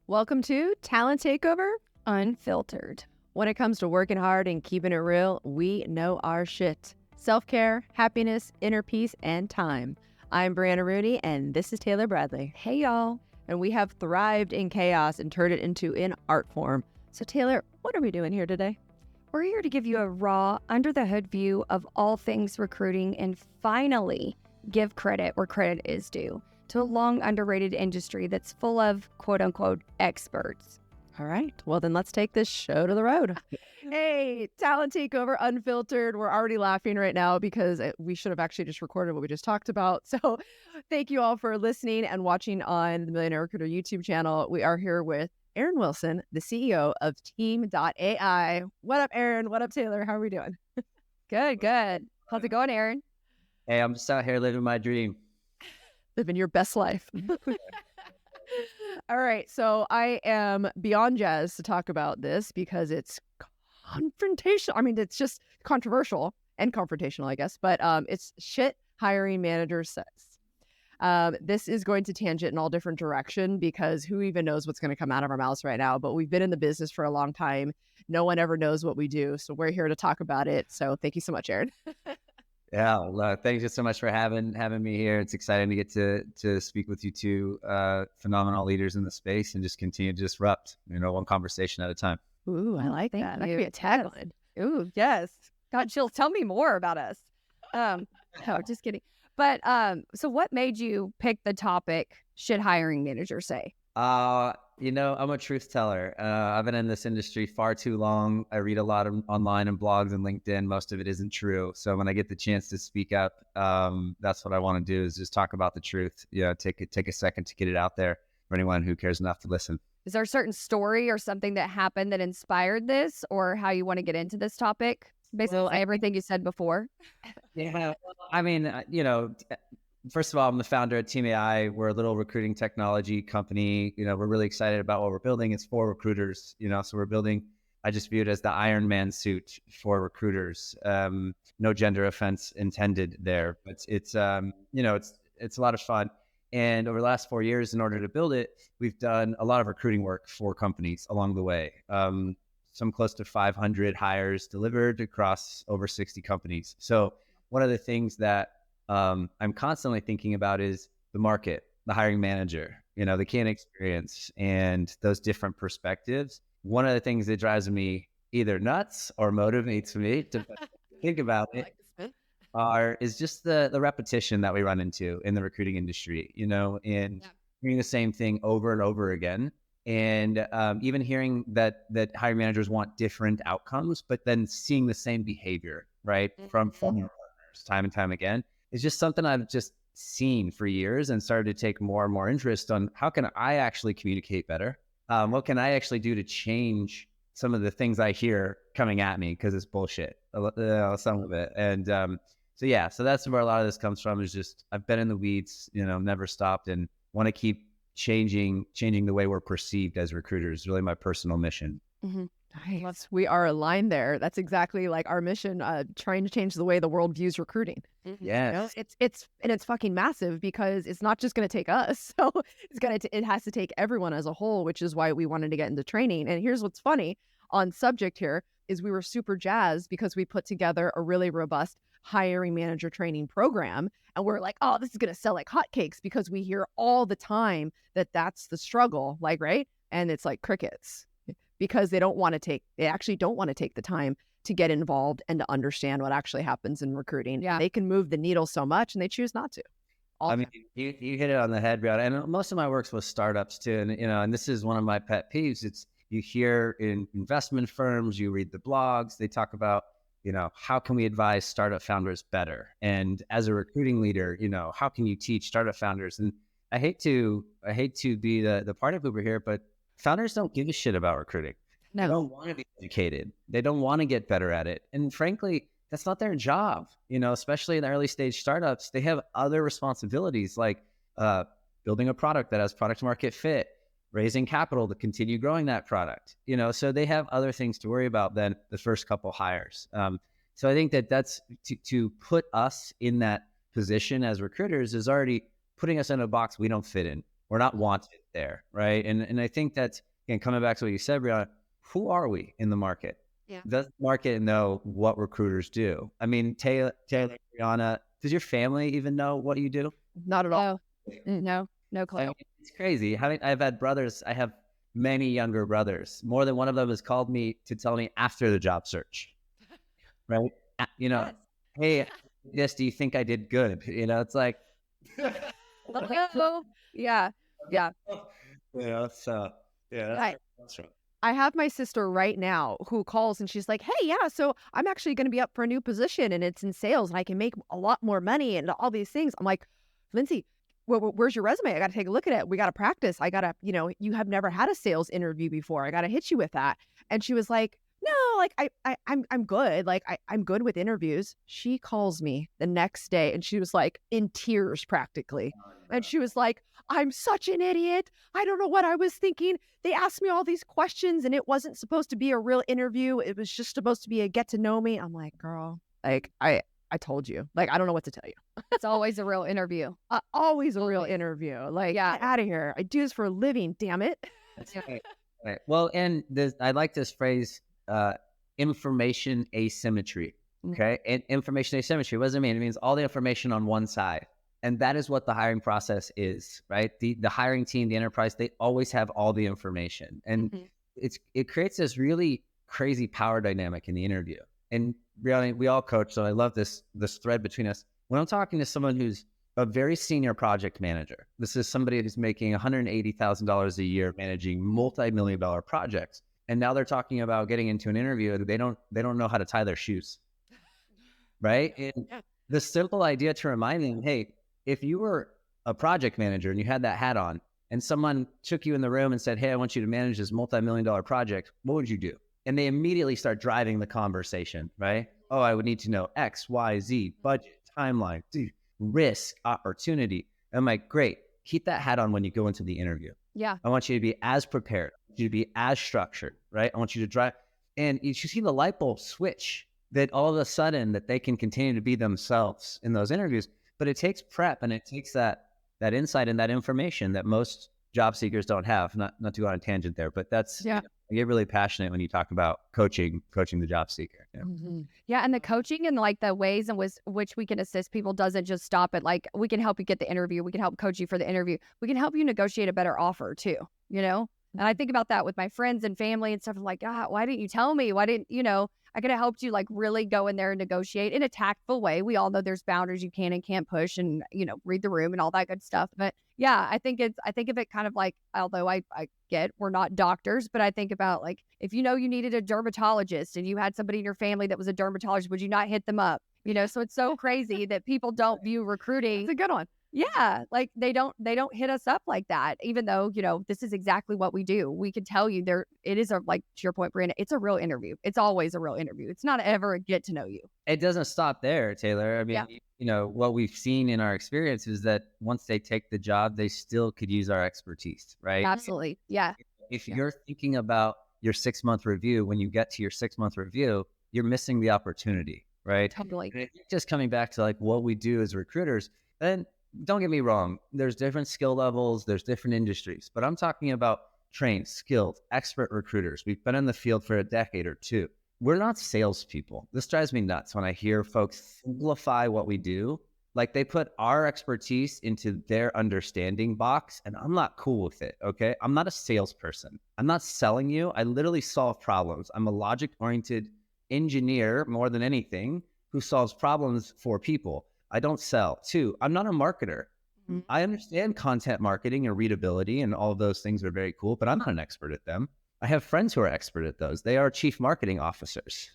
Welcome to Talent Takeover Unfiltered. When it comes to working hard and keeping it real, we know our shit. Self-care, happiness, inner peace, and time. I'm Brianna Rooney, and this is Taylor Bradley. Hey, y'all. And we have thrived in chaos and turned it into an art form. So Taylor, what are we doing here today? We're here to give you a raw, under-the-hood view of all things recruiting and finally give credit where credit is due to a long underrated industry that's full of quote-unquote experts. All right. Well, then let's take this show to the road. Hey, Talent Takeover Unfiltered. We're already laughing right now because we should have actually just recorded what we just talked about. So thank you all for listening and watching on the Millionaire Recruiter YouTube channel. We are here with Erin Wilson, the CEO of Team.ai. What up, Erin? What up, Taylor? How are we doing? Good. How's it going, Erin? Hey, I'm just out here living my dream. Living your best life. All right. So I am beyond jazzed to talk about this because it's confrontational. I mean, it's just controversial and confrontational, I guess, but it's shit hiring manager says. This is going to tangent in all different direction because who even knows what's going to come out of our mouths right now, but we've been in the business for a long time. No one ever knows what we do. So we're here to talk about it. So thank you so much, Erin. Yeah, well, thank you so much for having me here. It's exciting to get to speak with you two phenomenal leaders in the space and just continue to disrupt, one conversation at a time. Ooh, I like Thank that. That you. could be a tagline. Ooh, yes. God, Jill, tell me more about us. No, just kidding. But so what made you pick the topic, should hiring managers say? I'm a truth teller. I've been in this industry far too long. I read a lot online and blogs and LinkedIn. Most of it isn't true. So when I get the chance to speak up, that's what I want to do is just talk about the truth. Take a second to get it out there for anyone who cares enough to listen. Is there a certain story or something that happened that inspired this or how you want to get into this topic? Basically everything you said before. Yeah. I mean, first of all, I'm the founder at Team.ai. We're a little recruiting technology company. We're really excited about what we're building. It's for recruiters, so we're building, I just view it as the Iron Man suit for recruiters. No gender offense intended there, but it's a lot of fun. And over the last 4 years, in order to build it, we've done a lot of recruiting work for companies along the way. Some close to 500 hires delivered across over 60 companies. So one of the things that I'm constantly thinking about is the market, the hiring manager, the candidate experience, and those different perspectives. One of the things that drives me either nuts or motivates me to think about it is just the repetition that we run into in the recruiting industry, and hearing the same thing over and over again. And even hearing that hiring managers want different outcomes, but then seeing the same behavior, right, from our partners time and time again. It's just something I've just seen for years and started to take more and more interest on how can I actually communicate better? What can I actually do to change some of the things I hear coming at me because it's bullshit, some of it. And so that's where a lot of this comes from is just I've been in the weeds, never stopped and want to keep changing the way we're perceived as recruiters. Really my personal mission. Mm-hmm. Nice. We are aligned there. That's exactly like our mission, trying to change the way the world views recruiting. Yes. It's fucking massive because it's not just going to take us. So it has to take everyone as a whole, which is why we wanted to get into training. And here's what's funny on subject here is we were super jazzed because we put together a really robust hiring manager training program. And we're like, oh, this is going to sell like hotcakes because we hear all the time that that's the struggle, like, right? And it's like crickets. Because they actually don't want to take the time to get involved and to understand what actually happens in recruiting. Yeah. They can move the needle so much and they choose not to. You hit it on the head, Brianna. And most of my work's with startups too. And, and this is one of my pet peeves. It's you hear in investment firms, you read the blogs, they talk about, how can we advise startup founders better? And as a recruiting leader, how can you teach startup founders? And I hate to be the party pooper here, but founders don't give a shit about recruiting. No. They don't want to be educated. They don't want to get better at it. And frankly, that's not their job. Especially in the early stage startups, they have other responsibilities like building a product that has product market fit, raising capital to continue growing that product. So they have other things to worry about than the first couple hires. So I think that's to put us in that position as recruiters is already putting us in a box we don't fit in. We're not wanted there, right? And I think that's, again, coming back to what you said, Brianna, who are we in the market? Yeah. Does the market know what recruiters do? I mean, Taylor, Brianna, does your family even know what you do? Not at all. No I clue. mean, it's crazy. I've had brothers. I have many younger brothers. More than one of them has called me to tell me after the job search, right? You know, hey, yes, do you think I did good? You know, it's like, Hello. Yeah. Yeah. so yeah, that's I, where it comes from. I have my sister right now who calls and she's like, hey, yeah, so I'm actually going to be up for a new position and it's in sales and I can make a lot more money and all these things. I'm like, Lindsay, where's your resume? I got to take a look at it. We got to practice. I got to, you have never had a sales interview before. I got to hit you with that. And she was like, no, like I'm good. Like I'm good with interviews. She calls me the next day and she was like in tears practically. And she was like, I'm such an idiot. I don't know what I was thinking. They asked me all these questions and it wasn't supposed to be a real interview. It was just supposed to be a get to know me. I'm like, girl, like I told you. Like, I don't know what to tell you. It's always a real interview. Always a real interview. Like, get out of here. I do this for a living, damn it. That's right. Right. Well, and I like this phrase, information asymmetry. Okay. And information asymmetry, what does it mean? It means all the information on one side. And that is what the hiring process is, right? The hiring team, the enterprise, they always have all the information. And it creates this really crazy power dynamic in the interview. And really, we all coach, so I love this thread between us. When I'm talking to someone who's a very senior project manager, this is somebody who's making $180,000 a year managing multi-million-dollar projects. And now they're talking about getting into an interview. They don't know how to tie their shoes, right? And the simple idea to remind them, hey, if you were a project manager and you had that hat on and someone took you in the room and said, hey, I want you to manage this multi-million-dollar project, what would you do? And they immediately start driving the conversation, right? Oh, I would need to know X, Y, Z, budget, timeline, risk, opportunity. I'm like, great, keep that hat on when you go into the interview. Yeah. I want you to be as prepared. I want you to be as structured, right? I want you to drive. And you should see the light bulb switch that all of a sudden that they can continue to be themselves in those interviews. But it takes prep and it takes that insight and that information that most job seekers don't have. Not to go on a tangent there, but that's, I get really passionate when you talk about coaching the job seeker. Yeah. And the coaching and like the ways in which we can assist people doesn't just stop at like, we can help you get the interview. We can help coach you for the interview. We can help you negotiate a better offer too, And I think about that with my friends and family and stuff. I'm like, why didn't you tell me? Why didn't, I could have helped you like really go in there and negotiate in a tactful way. We all know there's boundaries you can and can't push and, read the room and all that good stuff. But yeah, I think of it kind of like, although I get we're not doctors, but I think about like, if you needed a dermatologist and you had somebody in your family that was a dermatologist, would you not hit them up? So it's so crazy that people don't view recruiting. It's a good one. Yeah, like they don't hit us up like that, even though, this is exactly what we do. We can tell you it is like to your point, Brianna, it's a real interview. It's always a real interview. It's not ever a get to know you. It doesn't stop there, Taylor. I mean, what we've seen in our experience is that once they take the job, they still could use our expertise, right? Absolutely. Yeah. If you're thinking about your 6-month review, when you get to your 6-month review, you're missing the opportunity, right? Totally. And just coming back to like what we do as recruiters, then don't get me wrong, there's different skill levels, there's different industries, but I'm talking about trained, skilled, expert recruiters. We've been in the field for a decade or two. We're not salespeople. This drives me nuts when I hear folks simplify what we do. Like they put our expertise into their understanding box, and I'm not cool with it, okay? I'm not a salesperson. I'm not selling you. I literally solve problems. I'm a logic-oriented engineer more than anything who solves problems for people. I don't sell. 2, I'm not a marketer. I understand content marketing and readability and all of those things are very cool, but I'm not an expert at them. I have friends who are expert at those. They are chief marketing officers.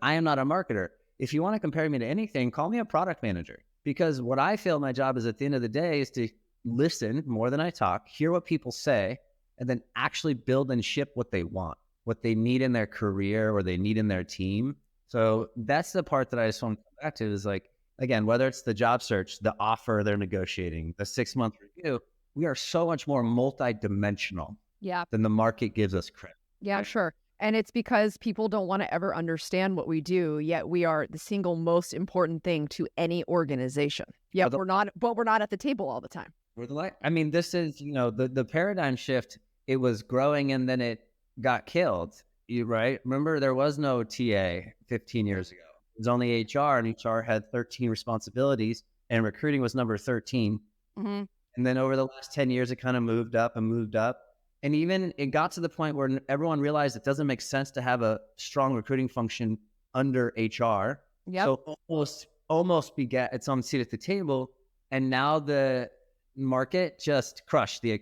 I am not a marketer. If you want to compare me to anything, call me a product manager, because what I feel my job is at the end of the day is to listen more than I talk, hear what people say, and then actually build and ship what they want, what they need in their career or they need in their team. So that's the part that I just want to come back to is like, again, whether it's the job search, the offer they're negotiating, the 6-month review, we are so much more multidimensional than the market gives us credit. Yeah, sure. And it's because people don't want to ever understand what we do, yet we are the single most important thing to any organization. Yeah, we're not at the table all the time. I mean, this is, the paradigm shift. It was growing and then it got killed. Right? Remember, there was no TA 15 years ago. It was only HR, and HR had 13 responsibilities, and recruiting was number 13. Mm-hmm. And then over the last 10 years, it kind of moved up and moved up. And even it got to the point where everyone realized it doesn't make sense to have a strong recruiting function under HR. Yep. So almost begat its own seat at the table. And now the market just crushed the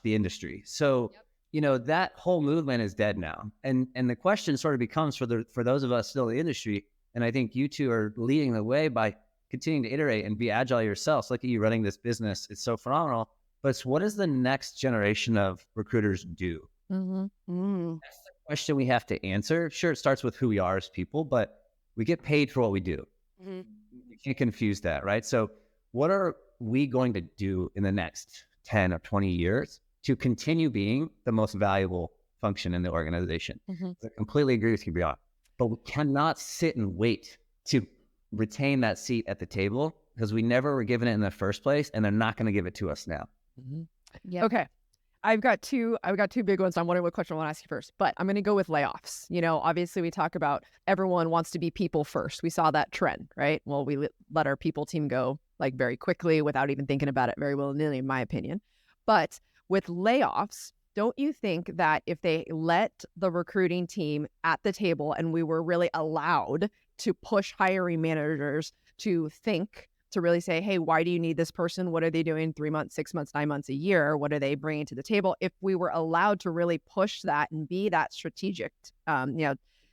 industry. So, that whole movement is dead now. And the question sort of becomes for those of us still in the industry, and I think you two are leading the way by continuing to iterate and be agile yourselves. Look at you running this business. It's so phenomenal. But it's, what does the next generation of recruiters do? Mm-hmm. Mm-hmm. That's the question we have to answer. Sure, it starts with who we are as people, but we get paid for what we do. Mm-hmm. You can't confuse that, right? So what are we going to do in the next 10 or 20 years to continue being the most valuable function in the organization? Mm-hmm. I completely agree with you, Brianna. But we cannot sit and wait to retain that seat at the table, because we never were given it in the first place, and they're not going to give it to us now. Mm-hmm. Yep. Okay. I've got two big ones. I'm wondering what question I want to ask you first, but I'm going to go with layoffs. Obviously we talk about everyone wants to be people first. We saw that trend, right? Well, we let our people team go like very quickly without even thinking about it very willy-nilly, in my opinion. But with layoffs, don't you think that if they let the recruiting team at the table and we were really allowed to push hiring managers to think, to really say, hey, why do you need this person? What are they doing 3 months, 6 months, 9 months, a year? What are they bringing to the table? If we were allowed to really push that and be that strategic,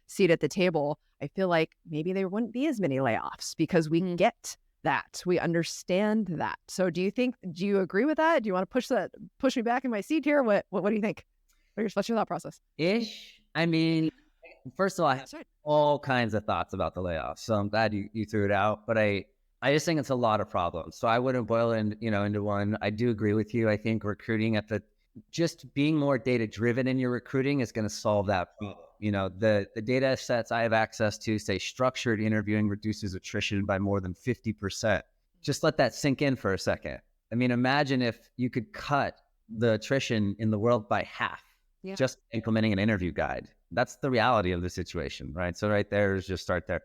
seat at the table, I feel like maybe there wouldn't be as many layoffs, because we get that. We understand that. So do you agree with that? Do you want to push me back in my seat here? What do you think? What's your thought process? I mean, first of all, I have all kinds of thoughts about the layoffs. So I'm glad you threw it out, but I just think it's a lot of problems. So I wouldn't boil it into one. I do agree with you. I think recruiting just being more data driven in your recruiting is going to solve that problem. The data sets I have access to say structured interviewing reduces attrition by more than 50%. Just let that sink in for a second. I mean, imagine if you could cut the attrition in the world by half, just implementing an interview guide. That's the reality of the situation, right? So right there is just start there.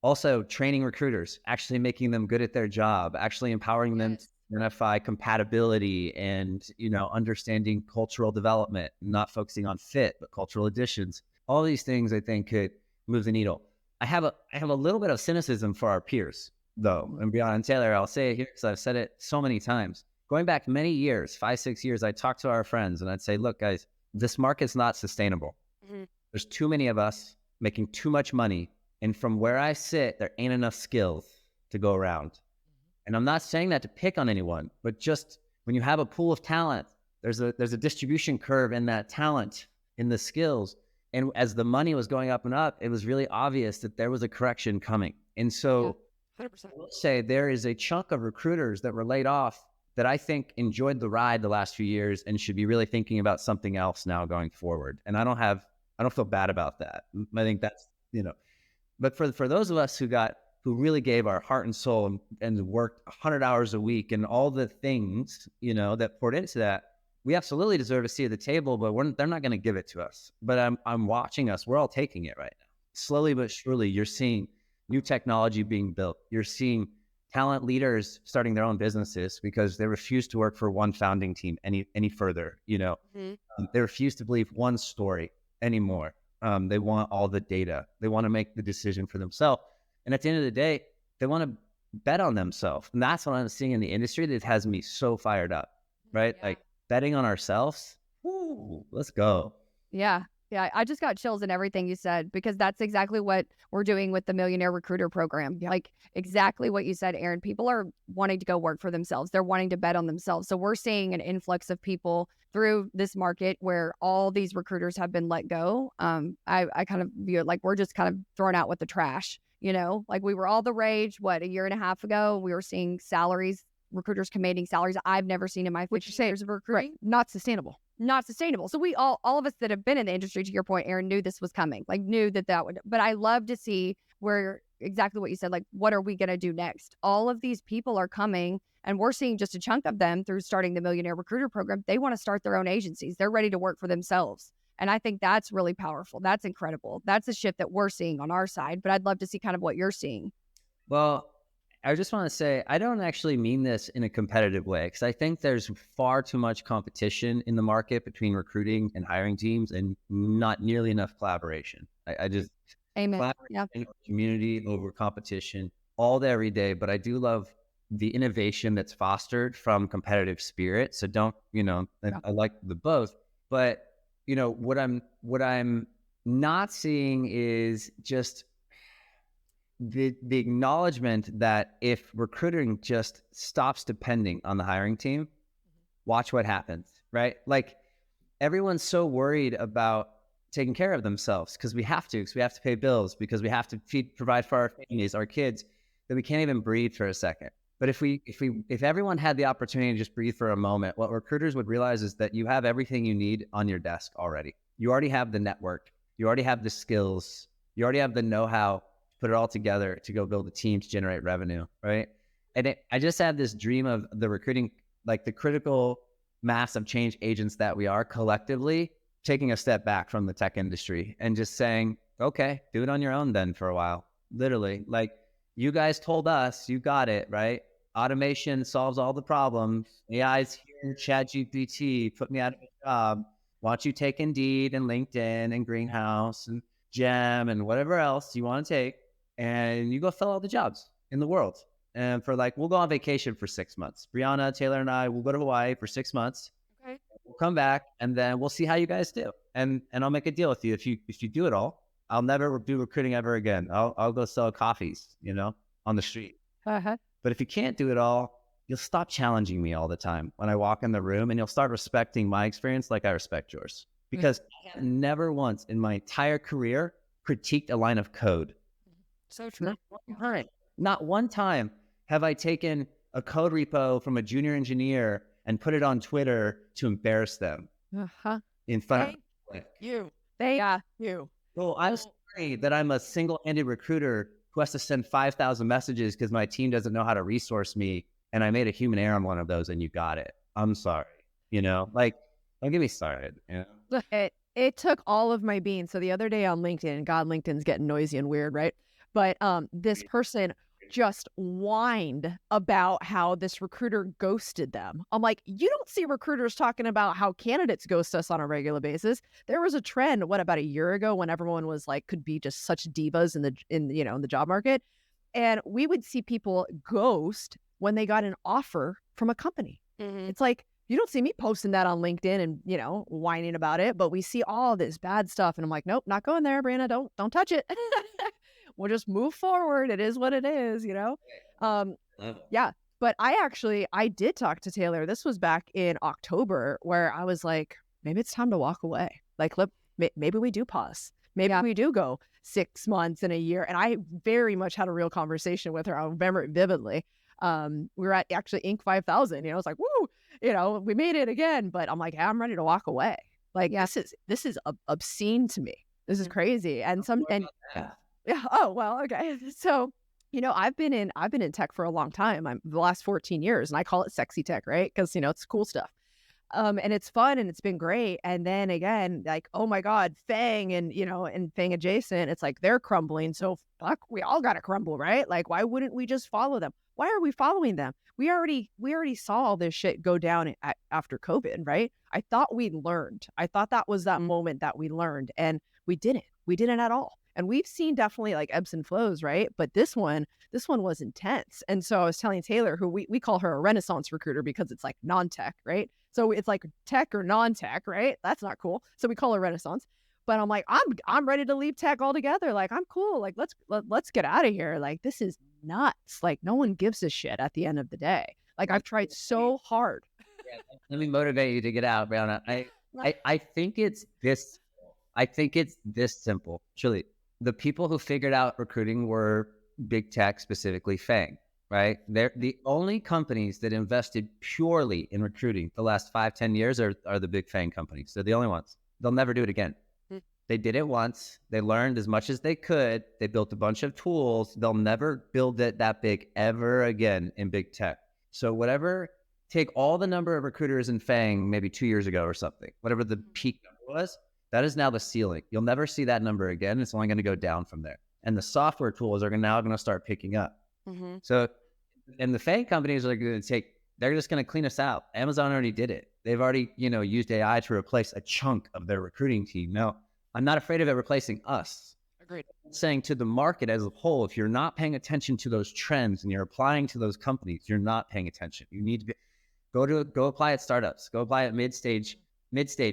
Also, training recruiters, actually making them good at their job, actually empowering them to identify compatibility and, understanding cultural development, not focusing on fit, but cultural additions. All these things I think could move the needle. I have a little bit of cynicism for our peers, though. And Brianna and Taylor, I'll say it here because I've said it so many times. Going back many years, 5-6 years, I talked to our friends and I'd say, look, guys, this market's not sustainable. Mm-hmm. There's too many of us making too much money. And from where I sit, there ain't enough skills to go around. And I'm not saying that to pick on anyone, but just when you have a pool of talent, there's a distribution curve in that talent, in the skills. And as the money was going up and up, it was really obvious that there was a correction coming. And so 100%. I will say there is a chunk of recruiters that were laid off that I think enjoyed the ride the last few years and should be really thinking about something else now going forward. And I don't feel bad about that. I think that's, but for those of us who really gave our heart and soul and worked 100 hours a week and all the things, that poured into that, we absolutely deserve a seat at the table, but they're not going to give it to us. But I'm watching us. We're all taking it right now. Slowly but surely, you're seeing new technology being built. You're seeing talent leaders starting their own businesses because they refuse to work for one founding team any further. They refuse to believe one story anymore. They want all the data. They want to make the decision for themselves. And at the end of the day, they want to bet on themselves. And that's what I'm seeing in the industry that has me so fired up, right? Yeah. Like betting on ourselves. Woo, let's go. Yeah. Yeah. I just got chills in everything you said, because that's exactly what we're doing with the Millionaire Recruiter Program. Yeah. Like exactly what you said, Erin. People are wanting to go work for themselves. They're wanting to bet on themselves. So we're seeing an influx of people through this market where all these recruiters have been let go. I kind of view it like we're just kind of thrown out with the trash. Like we were all the rage, a year and a half ago, we were seeing recruiters commanding salaries I've never seen in my 50 years of recruiting. Right. Not sustainable. So we all of us that have been in the industry, to your point, Erin, knew this was coming, like knew that would, but I love to see where exactly what you said. Like, what are we going to do next? All of these people are coming, and we're seeing just a chunk of them through starting the Millionaire Recruiter Program. They want to start their own agencies. They're ready to work for themselves. And I think that's really powerful. That's incredible. That's a shift that we're seeing on our side, but I'd love to see kind of what you're seeing. Well, I just want to say, I don't actually mean this in a competitive way, because I think there's far too much competition in the market between recruiting and hiring teams and not nearly enough collaboration. I just, Amen. collaboration, Yeah. community over competition all day, every day. But I do love the innovation that's fostered from competitive spirit. So don't, I like the both. But, what I'm not seeing is just the acknowledgement that if recruiting just stops depending on the hiring team, watch what happens, right? Like, everyone's so worried about taking care of themselves because we have to pay bills, because we have to provide for our families, our kids, that we can't even breathe for a second. But if everyone had the opportunity to just breathe for a moment, what recruiters would realize is that you have everything you need on your desk already. You already have the network, you already have the skills, you already have the know-how, put it all together to go build a team to generate revenue, right? And I just have this dream of the recruiting, like the critical mass of change agents that we are collectively, taking a step back from the tech industry and just saying, okay, do it on your own then for a while. Literally, like, you guys told us you got it, right? Automation solves all the problems. AI's here, ChatGPT, put me out of a job. Why don't you take Indeed and LinkedIn and Greenhouse and Gem and whatever else you want to take, and you go fill all the jobs in the world. And we'll go on vacation for 6 months. Brianna, Taylor, and I will go to Hawaii for 6 months. Okay. We'll come back, and then we'll see how you guys do. And I'll make a deal with you. If you do it all, I'll never do recruiting ever again. I'll go sell coffees, on the street. Uh-huh. But if you can't do it all, you'll stop challenging me all the time when I walk in the room, and you'll start respecting my experience like I respect yours. Because I have never once in my entire career critiqued a line of code. So true. Not one time have I taken a code repo from a junior engineer and put it on Twitter to embarrass them in front of you. You. Well, I'm sorry that I'm a single-handed recruiter who has to send 5,000 messages because my team doesn't know how to resource me, and I made a human error on one of those, and you got it. I'm sorry. Like, don't get me started. It took all of my being. So the other day on LinkedIn, God, LinkedIn's getting noisy and weird, right? But this person just whined about how this recruiter ghosted them. I'm like, you don't see recruiters talking about how candidates ghost us on a regular basis. There was a trend, about a year ago, when everyone was like, could be just such divas in the job market. And we would see people ghost when they got an offer from a company. Mm-hmm. It's like, you don't see me posting that on LinkedIn and, whining about it, but we see all this bad stuff. And I'm like, nope, not going there, Brianna. Don't touch it. We'll just move forward. It is what it is, Yeah. But I did talk to Taylor. This was back in October, where I was like, maybe it's time to walk away. Like, maybe we do pause. Maybe we do go 6 months and a year. And I very much had a real conversation with her. I remember it vividly. We were at actually Inc. 5000. I was like, woo, we made it again. But I'm like, I'm ready to walk away. Like, this is obscene to me. This is crazy. Yeah. Oh, well, okay. So, I've been in tech for a long time. I'm the last 14 years, and I call it sexy tech, right? Because, it's cool stuff. And it's fun, and it's been great. And then again, like, oh my God, Fang and Fang adjacent, it's like they're crumbling. So fuck, we all got to crumble, right? Like, why wouldn't we just follow them? Why are we following them? We already saw all this shit go down after COVID, right? I thought we learned. I thought that was that moment that we learned, and we didn't. We didn't at all. And we've seen definitely like ebbs and flows, right? But this one was intense. And so I was telling Taylor, who we call her a Renaissance recruiter because it's like non-tech, right? So it's like tech or non-tech, right? That's not cool. So we call her Renaissance. But I'm like, I'm ready to leave tech altogether. Like, I'm cool. Like, let's get out of here. Like, this is nuts. Like, no one gives a shit at the end of the day. Like, I've tried so hard. Yeah, let me motivate you to get out, Brianna. I think it's this. I think it's this simple. Truly, the people who figured out recruiting were big tech, specifically Fang, right? They're the only companies that invested purely in recruiting the last 5-10 years are the big Fang companies. They're the only ones. They'll never do it again. They did it once. They learned as much as they could. They built a bunch of tools. They'll never build it that big ever again in big tech. So whatever, take all the number of recruiters in FANG maybe 2 years ago or something, whatever the peak number was, that is now the ceiling. You'll never see that number again. It's only going to go down from there. And the software tools are now going to start picking up. So, and the FANG companies are going to they're just going to clean us out. Amazon already did it. They've already, used AI to replace a chunk of their recruiting team. Now, I'm not afraid of it replacing us. Agreed. I'm saying to the market as a whole, if you're not paying attention to those trends and you're applying to those companies, you're not paying attention. You need to go apply at startups, go apply at mid-stage,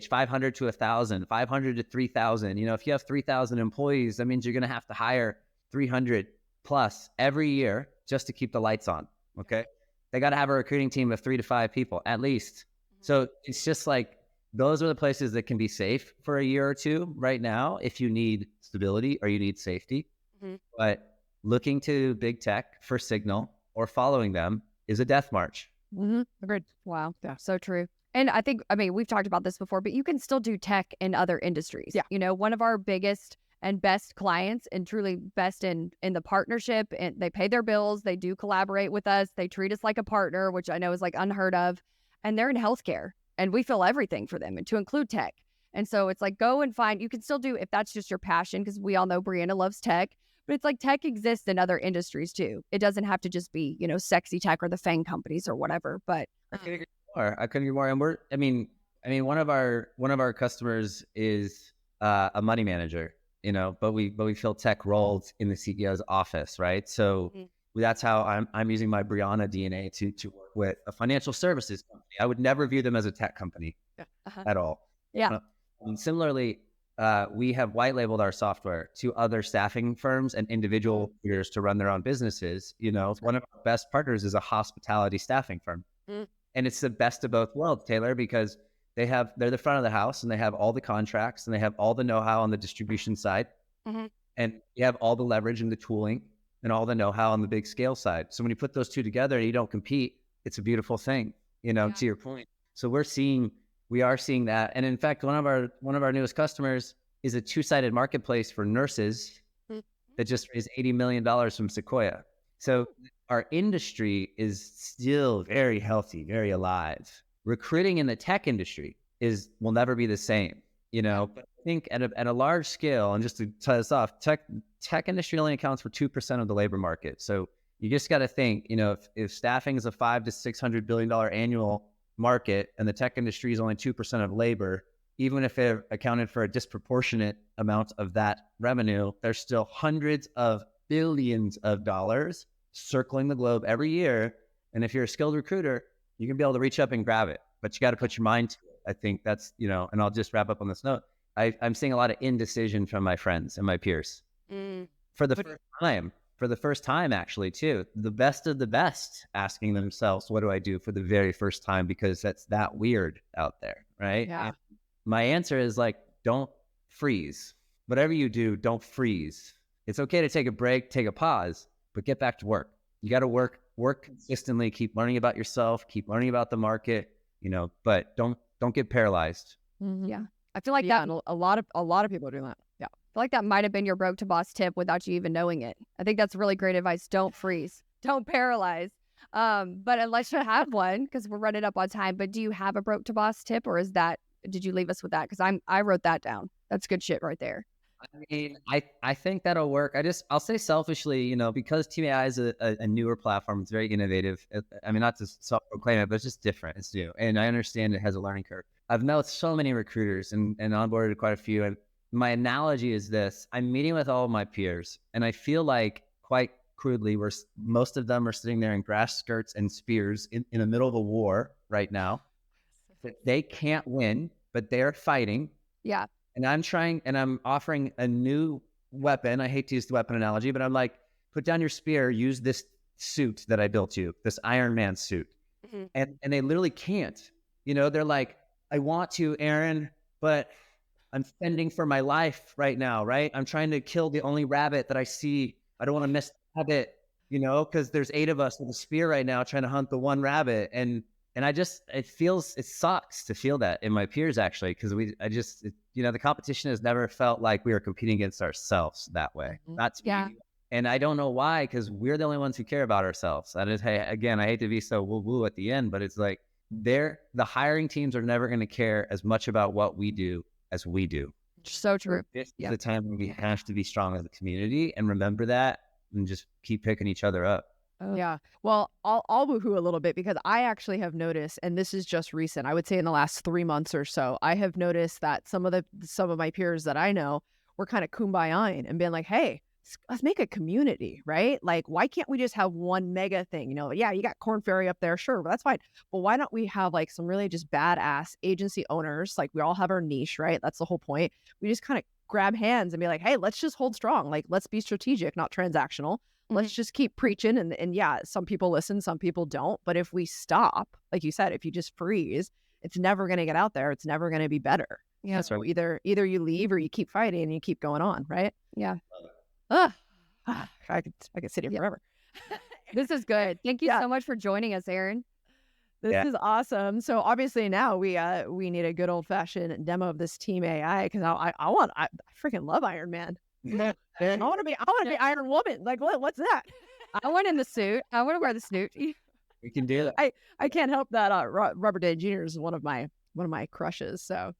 500 to 1,000, 500 to 3,000. If you have 3,000 employees, that means you're going to have to hire 300 plus every year just to keep the lights on. Okay. They got to have a recruiting team of 3 to 5 people at least. So it's just like, those are the places that can be safe for a year or two right now if you need stability or you need safety. But looking to big tech for signal or following them is a death march. Agreed. Wow. Yeah. So true. And I think, we've talked about this before, but you can still do tech in other industries. Yeah. One of our biggest and best clients and truly best in the partnership, and they pay their bills. They do collaborate with us. They treat us like a partner, which I know is like unheard of. And they're in healthcare. And we fill everything for them, and to include tech. And so it's like, go and find, you can still do, if that's just your passion, because we all know Brianna loves tech, but it's like tech exists in other industries too. It doesn't have to just be, sexy tech or the FANG companies or whatever, but. I couldn't agree more. And one of our customers is a money manager, but we fill tech roles in the CEO's office, right? So that's how I'm using my Brianna DNA to work with a financial services company. I would never view them as a tech company at all. Yeah. Similarly, we have white labeled our software to other staffing firms and individual leaders to run their own businesses. One of our best partners is a hospitality staffing firm. And it's the best of both worlds, Taylor, because they're the front of the house and they have all the contracts and they have all the know-how on the distribution side. And you have all the leverage and the tooling and all the know-how on the big scale side. So when you put those two together and you don't compete, it's a beautiful thing, to your point. So we are seeing that. And in fact, one of our newest customers is a two-sided marketplace for nurses that just raised $80 million from Sequoia. So our industry is still very healthy, very alive. Recruiting in the tech industry will never be the same, But I think at a large scale, and just to tie this off, tech industry only accounts for 2% of the labor market. So you just got to think, if staffing is a $500 to $600 billion annual market and the tech industry is only 2% of labor, even if it accounted for a disproportionate amount of that revenue, there's still hundreds of billions of dollars circling the globe every year. And if you're a skilled recruiter, you can be able to reach up and grab it, but you got to put your mind to it. I think that's, and I'll just wrap up on this note. I'm seeing a lot of indecision from my friends and my peers for the first time, actually, too. The best of the best asking themselves, what do I do for the very first time? Because that's that weird out there, right? Yeah. And my answer is don't freeze. Whatever you do, don't freeze. It's okay to take a break, take a pause, but get back to work. You got to work consistently, keep learning about yourself, keep learning about the market, but don't get paralyzed. Yeah. I feel like that a lot of people are doing that. Yeah. I feel like that might have been your broke to boss tip without you even knowing it. I think that's really great advice. Don't freeze. Don't paralyze. But unless you have one, because we're running up on time, but do you have a broke to boss tip, or did you leave us with that? Because I wrote that down. That's good shit right there. I think that'll work. I'll say selfishly, because Team.ai is a newer platform, it's very innovative. Not to self-proclaim it, but it's just different. It's new. And I understand it has a learning curve. I've met with so many recruiters and onboarded quite a few. And my analogy is this: I'm meeting with all of my peers, and I feel like, quite crudely, most of them are sitting there in grass skirts and spears in the middle of a war right now. They can't win, but they're fighting. Yeah. And I'm offering a new weapon. I hate to use the weapon analogy, but I'm like, put down your spear, use this suit that I built you, this Iron Man suit. And they literally can't. They're like, I want to, Erin, but I'm fending for my life right now, right? I'm trying to kill the only rabbit that I see. I don't want to miss the rabbit, because there's 8 of us with a spear right now trying to hunt the one rabbit. And And it sucks to feel that in my peers, actually, because the competition has never felt like we were competing against ourselves that way. That's Yeah. me. And I don't know why, because we're the only ones who care about ourselves. And hey, again, I hate to be so woo-woo at the end, but it's like the hiring teams are never going to care as much about what we do as we do. So true. This is the time when we have to be strong as a community and remember that and just keep picking each other up. Oh. Yeah. Well, I'll woohoo a little bit because I actually have noticed, and this is just recent, I would say in the last 3 months or so, I have noticed that some of my peers that I know were kind of kumbayaing and being like, hey, let's make a community, right? Like, why can't we just have one mega thing? Yeah, you got Corn Ferry up there, sure, but that's fine. But why don't we have like some really just badass agency owners? Like, we all have our niche, right? That's the whole point. We just kind of grab hands and be like, hey, let's just hold strong. Like, let's be strategic, not transactional. Let's just keep preaching. And yeah, some people listen, some people don't. But if we stop, like you said, if you just freeze, it's never going to get out there. It's never going to be better. Yeah. So either you leave or you keep fighting and you keep going on, right? Yeah. I could sit here forever. This is good. Thank you Yeah. so much for joining us, Erin. This is awesome. So obviously now we need a good old fashioned demo of this Team AI because I freaking love Iron Man. I want to be Iron Woman. Like what's that? I want in the suit. I want to wear the suit. We can do that. I can't help that Robert Downey Jr. is one of my crushes. So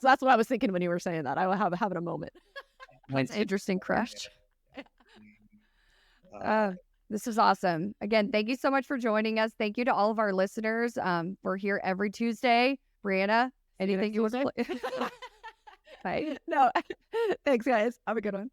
that's what I was thinking when you were saying that. I was having a moment. That's an interesting crush. This is awesome. Again, thank you so much for joining us. Thank you to all of our listeners. We're here every Tuesday. Brianna, anything you want to play? No, thanks guys. Have a good one.